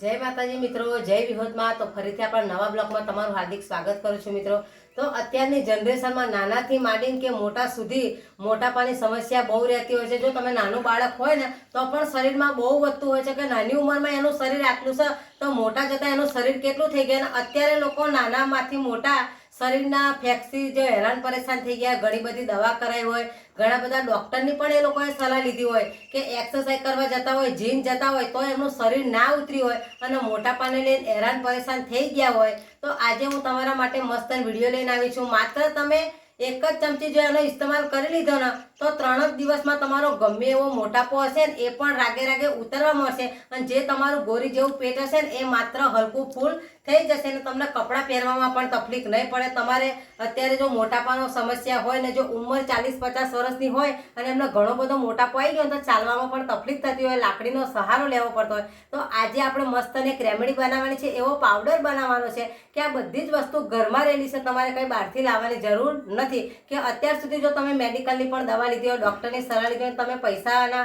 जय माताजी मित्रों, जय विहोद में। तो फरीथी आपણા नवा ब्लॉग में तमाરું हार्दिक स्वागत करूँ છું મિત્રો। तो અત્યારની જનરેશનમાં નાનાથી માંડીને કે મોટા સુધી મોટાપાની સમસ્યા બહુ રહેતી હોય છે। જો તમે નાનું બાળક હોય ને તો પણ શરીરમાં બહુ વધતું હોય છે કે નાની ઉંમરમાં એનું શરીર આટલું છે તો મોટા જતાં એનું શરીર કેટલું થઈ ગયા। અને અત્યારે લોકો નાનામાંથી મોટા શરીરના ફેક્સથી જો હેરાન પરેશાન થઈ ગયા, ઘણી બધી દવા કરાવી હોય, ઘણા બધા ડૉક્ટરની પણ એ લોકોએ સલાહ લીધી હોય કે એક્સરસાઇઝ કરવા જતા હોય, જીમ જતા હોય તો એમનું શરીર ના ઉતરી હોય અને મોટાપાને લઈને હેરાન પરેશાન થઈ ગયા હોય। તો આજે હું તમારા માટે મસ્ત વિડીયો લઈને આવી છું। માત્ર તમે એક જ ચમચી જો એનો ઇસ્તેમાલ કરી લીધો ને તો 3 જ દિવસમાં તમારો ગમે એવો મોટાપો હશે ને એ પણ રાગે રાગે ઉતરવા મળશે અને જે તમારું ગોરી જેવું પેટ હશે ને એ માત્ર હલકું ફૂલ થઈ જશે ને તમને કપડાં પહેરવામાં પણ તકલીફ નહીં પડે। તમારે અત્યારે જો મોટાપાનો સમસ્યા હોય ને જો ઉંમર 40-50 વર્ષની હોય અને એમને ઘણો બધો મોટાપો આવી ગયો તો ચાલવામાં પણ તકલીફ થતી હોય, લાકડીનો સહારો લેવો પડતો હોય, તો આજે આપણે મસ્ત એક રેમેડી બનાવવાની છે, એવો પાવડર બનાવવાનો છે કે આ બધી જ વસ્તુ ઘરમાં રહેલી છે, તમારે કંઈ બહારથી લાવવાની જરૂર નથી। કે અત્યાર સુધી જો તમે મેડિકલની પણ દવા લીધી હોય, ડૉક્ટરની સલાહ લીધી હોય, તમે પૈસાના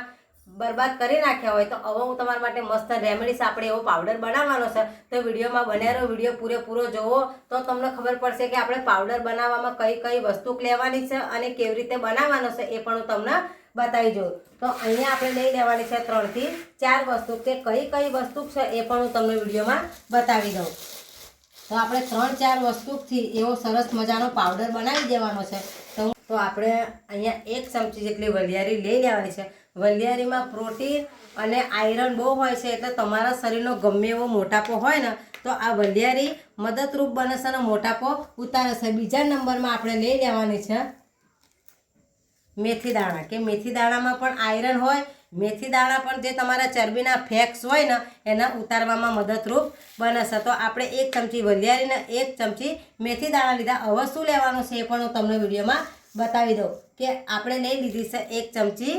બરબાદ કરી નાખ્યા હોય તો હવે હું તમારા માટે મસ્ત રેમેડીસ આપણે એવો પાવડર બનાવવાનો છે। તો વિડીયોમાં બન્યા રહો, વિડીયો પૂરેપૂરો જોવો તો તમને ખબર પડશે કે આપણે પાવડર બનાવવામાં કઈ કઈ વસ્તુ લેવાની છે અને કેવી રીતે બનાવવાનો છે એ પણ હું તમને બતાવી દઉં। તો અહીંયા આપણે લઈ લેવાની છે 3 થી 4 વસ્તુ, કે કઈ કઈ વસ્તુ છે એ પણ હું તમને વિડીયોમાં બતાવી દઉં। તો આપણે 3-4 વસ્તુથી એવો સરસ મજાનો પાવડર બનાવી દેવાનો છે। તો આપણે અહીંયા 1 ચમચી જેટલી વલિયારી લઈ લેવાની છે। વલિયારીમાં પ્રોટીન અને આયરન બહુ હોય છે એટલે તમારા શરીરનો ગમે એવો મોટાપો હોય ને તો આ વલિયારી મદદરૂપ બને છે અને મોટાપો ઉતારે છે। બીજા નંબરમાં આપણે લઈ લેવાની છે મેથી દાણા, કે મેથી દાણામાં પણ આયરન હોય। મેથી દાણા પણ જે તમારા ચરબીના ફેક્સ હોય ને એના ઉતારવામાં મદદરૂપ બને છે। તો આપણે 1 ચમચી વલિયારીને 1 ચમચી મેથી દાણા લીધા। હવે શું લેવાનું છે એ પણ હું તમને વિડીયોમાં બતાવી દઉં કે આપણે લઈ લીધી છે 1 ચમચી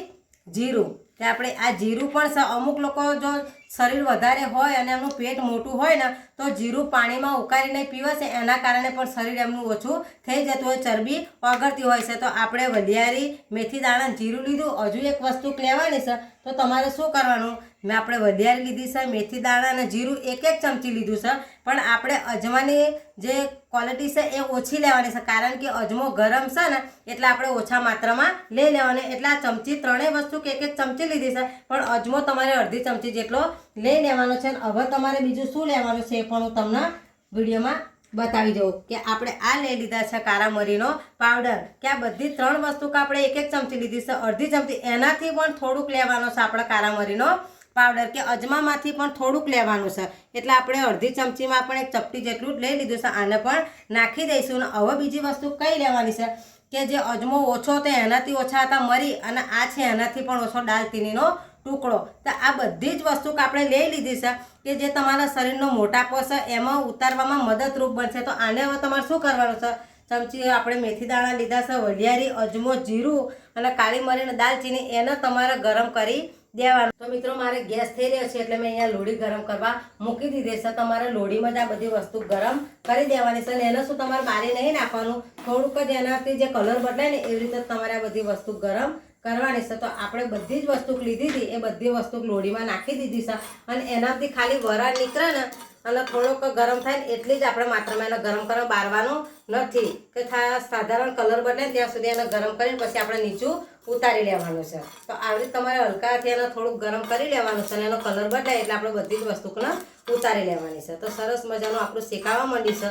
જીરું, કે આપણે આ જીરું પણ છે, અમુક લોકો જો શરીર વધારે હોય અને એમનું પેટ મોટું હોય ને તો જીરું પાણીમાં ઉકાળીને પીવે છે, એના કારણે પણ શરીર એમનું ઓછું થઈ જતું હોય, ચરબી ઓગળતી હોય છે। તો આપણે વલિયારી, મેથી દાણા, જીરું લીધું। હજુ એક વસ્તુ લેવાની છે તો તમારે શું કરવાનું, મેં આપણે વલિયારી લીધી છે, મેથી દાણા અને જીરું 1-1 ચમચી લીધું છે, પણ આપણે અજમાની જે ક્વોલિટી છે એ ઓછી લેવાની છે, કારણ કે અજમો ગરમ છે ને એટલે આપણે ઓછા માત્રામાં લઈ લેવાની। એટલે આ ચમચી 3 વસ્તુ કે 1-1 ચમચી લીધી છે, પણ અજમો તમારે અડધી ચમચી જેટલો લઈ લેવાનો છે। હવે તમારે બીજું શું લેવાનું છે એ પણ હું તમને વિડીયોમાં બતાવી દઉં કે આપણે આ લઈ લીધા છે કાળા મરીનો પાવડર, કે આ બધી 3 વસ્તુ કે આપણે 1-1 ચમચી લીધી છે, અડધી ચમચી એનાથી પણ થોડુંક લેવાનો છે આપણે કાળા મરીનો પાવડર, કે અજમામાંથી પણ થોડુંક લેવાનું છે, એટલે આપણે અડધી ચમચીમાં પણ 1 ચપટી જેટલું જ લઈ લીધું છે, આને પણ નાખી દઈશું। અને હવે બીજી વસ્તુ કઈ લેવાની છે કે જે અજમો ઓછો તે એનાથી ઓછા હતા મરી, અને આ છે એનાથી પણ ઓછો દાલચીનીનો ટુકડો। તો આ બધી જ વસ્તુ કે આપણે લઈ લીધી છે કે જે તમારા શરીરનો મોટાપો છે એમાં ઉતારવામાં મદદરૂપ બનશે। તો આને હવે તમારે શું કરવાનું છે, ચમચી આપણે મેથી દાણા લીધા છે, વલિયારી, અજમો, જીરું અને કાળી મરી અને દાલચીની, એને તમારે ગરમ કરી દેવાનું। તો મિત્રો મારે ગેસ થઈ રહ્યો છે એટલે મેં અહીંયા લોડી ગરમ કરવા મૂકી દીધી છે। તમારે લોડીમાં જ આ બધી વસ્તુ ગરમ કરી દેવાની છે અને એને શું તમારે બારી નહીં નાખવાનું, થોડુંક જ એનાથી જે કલર બદલાય ને એવી રીતે તમારે આ બધી વસ્તુ ગરમ કરવાની છે। તો આપણે બધી જ વસ્તુ લીધી હતી એ બધી વસ્તુ લોડીમાં નાખી દીધી છે અને એનાથી ખાલી વરાળ નીકળે ને અને થોડોક ગરમ થાય ને એટલી જ આપણે માત્રામાં એને ગરમ કરવા બારવાનું નથી, કે સાધારણ કલર બદલાય ત્યાં સુધી એને ગરમ કરીને પછી આપણે નીચું ઉતારી લેવાનું છે। તો આવી રીતે તમારે હલકાથી એને થોડુંક ગરમ કરી લેવાનું છે અને એનો કલર બદલાય એટલે આપણે બધી જ વસ્તુને ઉતારી લેવાની છે। તો સરસ મજાનું આપણું શેકાવા માંડી છે।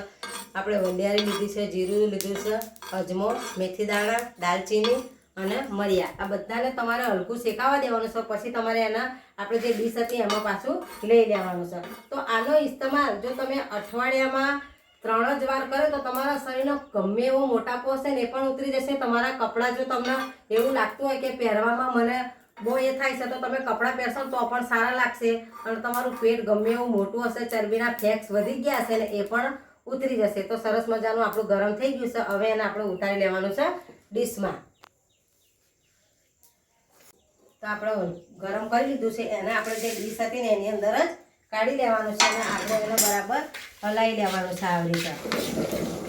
આપણે વલિયારી લીધી છે, જીરું લીધું છે, અજમો, મેથી દાણા, દાલચીની અને મરિયા, આ બધાને તમારે હલકું શેકાવા દેવાનું છે। પછી તમારે એના આપણે જે ડીશ હતી એમાં પાછું લઈ લેવાનું છે। તો આનો ઇસ્તેમાલ જો તમે અઠવાડિયામાં 3 જ વાર કરો તો તમારા શરીરનો ગમે એવો મોટાપો હશે ને એ પણ ઉતરી જશે। તમારા કપડાં જો તમને એવું લાગતું હોય કે પહેરવામાં મને બહુ એ થાય છે તો તમે કપડાં પહેરશો તો પણ સારા લાગશે અને તમારું પેટ ગમે એવું મોટું હશે, ચરબીના ફેક્સ વધી ગયા હશે ને એ પણ ઉતરી જશે। તો સરસ મજાનું આપણું ગરમ થઈ ગયું છે, હવે એને આપણે ઉતારી લેવાનું છે ડીશમાં। તો આપણે ગરમ કરી લીધું છે, એને આપણે જે ડીશ હતી ને એની અંદર જ કાઢી લેવાનું છે અને આપણે એને બરાબર હલાવી લેવાનું છે. આવી રીતે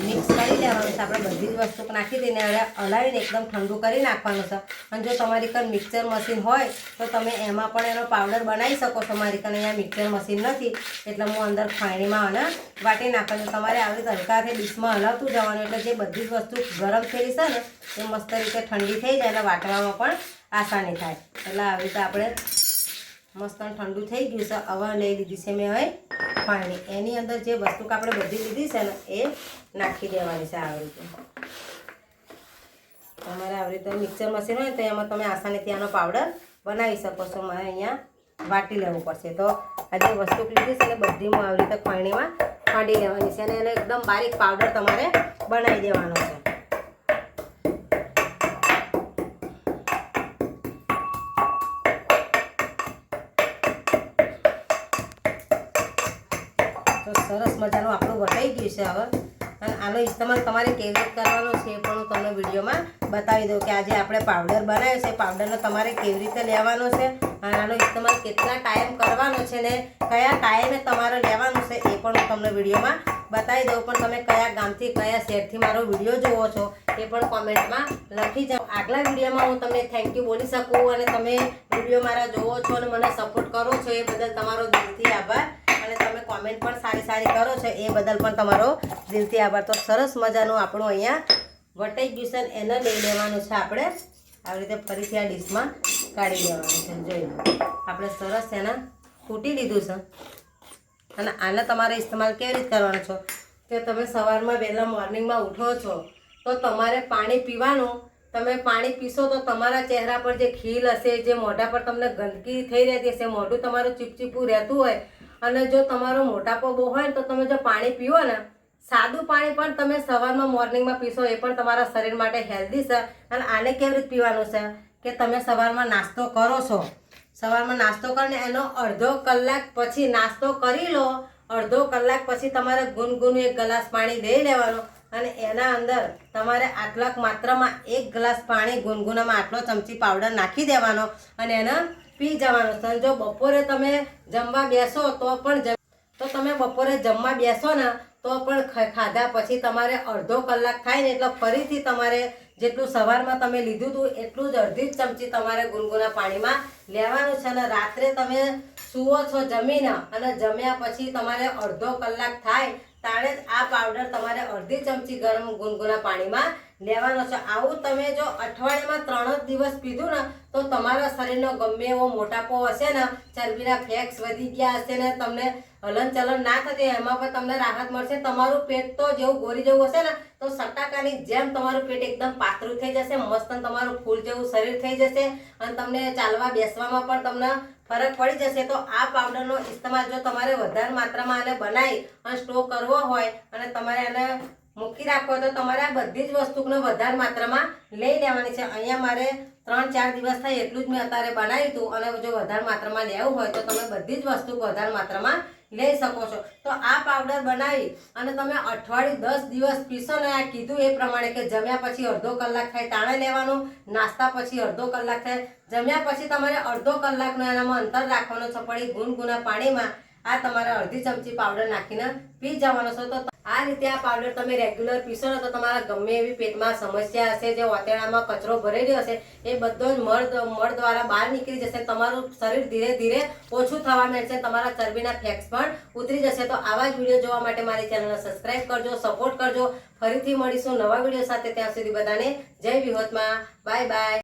મિક્સ કરી લેવાનું છે. આપણે બધી જ વસ્તુ નાખી દઈને હવે હલાવીને એકદમ ઠંડુ કરી નાખવાનું છે. અને જો તમારી કન મિક્સર મશીન હોય તો તમે એમાં પણ એનો પાવડર બનાવી શકો છો. મારી કન અહીંયા મિક્સર મશીન નથી એટલે હું અંદર ખાયણીમાં અને વાટી નાખવાનું. તમારે આવી રીતે હલકાથી ડીશમાં હલાવતું જવાનું એટલે જે બધી જ વસ્તુ ગરમ થયેલી છે ને એ મસ્ત રીતે ઠંડી થઈ જાય અને વાટવામાં પણ આસાની થાય. એટલે આવી રીતે આપણે મસ્ત ઠંડુ થઈ ગયું છે. હવે લઈ લીધી છે મેં હવે ખાયણી. એની અંદર જે વસ્તુ આપણે બધી લીધી છે ને એ નાખી દેવાની છે. આવી રીતે તમારે આવી રીતે મિક્સર મશીન હોય તો એમાં તમે આસાનીથી આનો પાવડર બનાવી શકો છો. મારે અહીંયા વાટી લેવું પડશે. તો આ જે વસ્તુ લીધી છે ને બધી હું આવી રીતે ખાયણીમાં ખાંડી લેવાની છે અને એને એકદમ બારીક પાવડર તમારે બનાવી દેવાનો છે. તો સરસ મજાનું આપણું વટાઈ ગયું છે. હવે અને આનો ઇસ્તેમાલ તમારે કેવી રીતે કરવાનો છે એ પણ હું તમને વિડીયોમાં બતાવી દઉં કે આજે આપણે પાવડર બનાવ્યો છે. પાવડરનો તમારે કેવી રીતે લેવાનો છે અને આનો ઇસ્તેમાલ કેટલા ટાઈમ કરવાનો છે ને કયા ટાઈમે તમારે લેવાનું છે એ પણ હું તમને વિડીયોમાં બતાવી દઉં. પણ તમે કયા ગામથી કયા શહેરથી મારો વિડીયો જુઓ છો એ પણ કોમેન્ટમાં લખી જાઓ. આગલા વિડીયોમાં હું તમને થેન્ક યુ બોલી શકું અને તમે વિડીયો મારા જુઓ છો અને મને સપોર્ટ કરો છો એ બદલ તમારો દિલથી આભાર. અને તમે કોમેન્ટ પણ સારી કરો છો એ બદલ પણ તમારો દિલથી આભાર. તો સરસ મજાનું આપણું અહીંયા વટાઈ ગયું છે એને લઈ લેવાનું છે. આપણે આવી રીતે ફરીથી આ ડીશમાં કાઢી લેવાનું છે. જોઈ લો આપણે સરસ એને કૂટી લીધું છે. અને આને તમારે ઇસ્તેમાલ કેવી રીતે કરવાનો છો કે તમે સવારમાં વહેલા મોર્નિંગમાં ઉઠો છો તો તમારે પાણી પીવાનું. તમે પાણી પીશો તો તમારા ચહેરા પર જે ખીલ હશે, જે મોઢા પર તમને ગંદકી થઈ રહેતી હશે, મોઢું તમારું ચીપચીપું રહેતું હોય અને જો તમારો મોટાપો બહુ હોય તો તમે જો પાણી પીવો ને સાદું પાણી પણ તમે સવારમાં મોર્નિંગમાં પીશો એ પણ તમારા શરીર માટે હેલ્ધી છે. અને આને કેવી રીતે પીવાનું છે કે તમે સવારમાં નાસ્તો કરો છો, સવારમાં નાસ્તો કરીને એનો અડધો કલાક પછી નાસ્તો કરી લો. અડધો કલાક પછી તમારે ગુનગુનું 1 ગ્લાસ પાણી લઈ લેવાનું અને એના અંદર તમારે આટલાક માત્રામાં 1 ગ્લાસ પાણી ગુનગુનામાં આટલો ચમચી પાવડર નાખી દેવાનો અને એને પી જવાનો. જો બપોરે તમે જમવા બેસો તો પણ તમે બપોરે જમવા બેસો ને તો પણ ખાધા પછી તમારે અડધો કલાક થાય ને એટલે ફરીથી તમારે જેટલું સવારમાં તમે લીધું હતું એટલું જ અડધી જ ચમચી તમારે ગુનગુના પાણીમાં લેવાનું છે. અને રાત્રે તમે સૂવો છો જમીને અને જમ્યા પછી તમારે અડધો કલાક થાય તાણે જ આ પાવડર તમારે અડધી ચમચી ગરમ ગુનગુના પાણીમાં લેવાનો છે. આવું તમે જો અઠવાડિયામાં 3 જ દિવસ પીધું ને તો તમારા શરીરનો ગમે એવો મોટાપો હશે ને, ચરબીના ફેક્સ વધી ગયા હશે ને, તમને હલનચલન ના થતી એમાં પણ તમને રાહત મળશે. તમારું પેટ તો જેવું ગોરી જેવું હશે ને તો સટાકાની જેમ તમારું પેટ એકદમ પાતળું થઈ જશે, મસ્ત તમારું ફૂલ જેવું શરીર થઈ જશે અને તમને ચાલવા બેસવામાં પણ તમને ફરક પડી જશે. તો આ પાવડરનો ઇસ્તેમાલ જો તમારે વધારે માત્રામાં આને બનાવી અને સ્ટોક કરવો હોય અને તમારે એને મૂકી રાખવો હોય તો તમારે આ બધી જ વસ્તુને વધારે માત્રામાં લઈ લેવાની છે. અહીંયા મારે 3-4 દિવસ થાય એટલું જ મેં અત્યારે બનાવ્યું હતું અને જો વધારે માત્રામાં લેવું હોય તો તમે બધી જ વસ્તુ વધારે માત્રામાં લઈ શકો છો. તો આ પાવડર બનાવી અને તમે અઠવાડિયું 10 દિવસ પીશો ને આ કીધું એ પ્રમાણે કે જમ્યા પછી અડધો કલાક થાય તાણે લેવાનું, નાસ્તા પછી અડધો કલાક થાય, જમ્યા પછી તમારે અડધો કલાકનો એનામાં અંતર રાખવાનો છે. પડી ગુનગુના પાણીમાં આ તમારે અડધી ચમચી પાવડર નાખીને પી જવાનો છે. તો આ રીતે આ પાવડર તમે રેગ્યુલર પીશો ને તો તમારા ગમે એવી પેટમાં સમસ્યા હશે, જે ઓતેડામાં કચરો ભરેલો હશે એ બધો જ મળ દ્વારા બહાર નીકળી જશે. તમારું શરીર ધીરે ધીરે ઓછું થવા માંડશે, તમારા ચરબીના ફેક્સ પણ ઉતરી જશે. તો આવા જ વિડીયો જોવા માટે મારી ચેનલને સબસ્ક્રાઇબ કરજો, સપોર્ટ કરજો. ફરીથી મળીશું નવા વિડીયો સાથે. ત્યાં સુધી બધાને જય વિહોતમાં. Bye bye.